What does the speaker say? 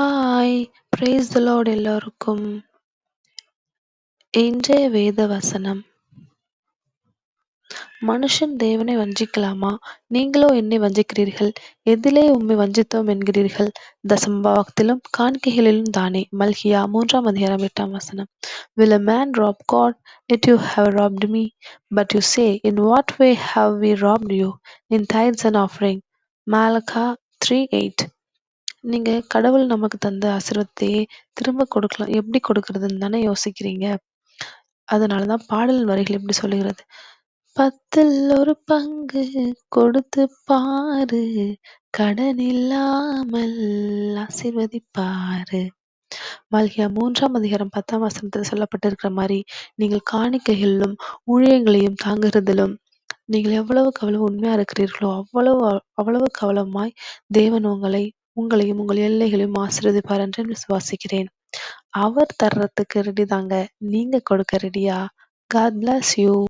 Hi! Praise the Lord எல்லோருக்கும். இன்றைய வேத வசனம். மனுஷன் தேவனை வஞ்சிக்கலாமா? நீங்களோ என்னை வஞ்சிக்கிறீர்கள். எதிலே உம்மை வஞ்சித்தோம் என்கிறீர்கள்? தசமபாகத்திலும் காணிக்கைகளிலும் தானே. மல்கியா 3:8. Will a man rob God? Yet you have robbed me. But you say, in what way have we robbed you? In tithes and offering. Malachi 3:8. நீங்க கடவுள் நமக்கு தந்த ஆசீர்வாதத்தையே திரும்ப கொடுக்கலாம், எப்படி கொடுக்கறதுன்னு தானே யோசிக்கிறீங்க. அதனாலதான் பாடல் வரிகள் எப்படி சொல்லுகிறது. 1/10 கொடுத்து பாரு, கடன் இல்லாமல் ஆசீர்வதிப்பாரு. மல்கியா 3:10 சொல்லப்பட்டிருக்கிற மாதிரி நீங்கள் காணிக்கைகளிலும் ஊழியங்களையும் தாங்குகிறதிலும் நீங்கள் எவ்வளவுக்கு அவ்வளவு உண்மையா இருக்கிறீர்களோ அவ்வளவுக்கு அவ்வளவுமாய் தேவன் உங்களையும் உங்கள் எல்லைகளையும் ஆசீர்வதிப்பார் என்று விசுவாசிக்கிறேன். அவர் தர்றதுக்கு ரெடி தாங்க. நீங்க கொடுக்க ரெடியா? God bless you.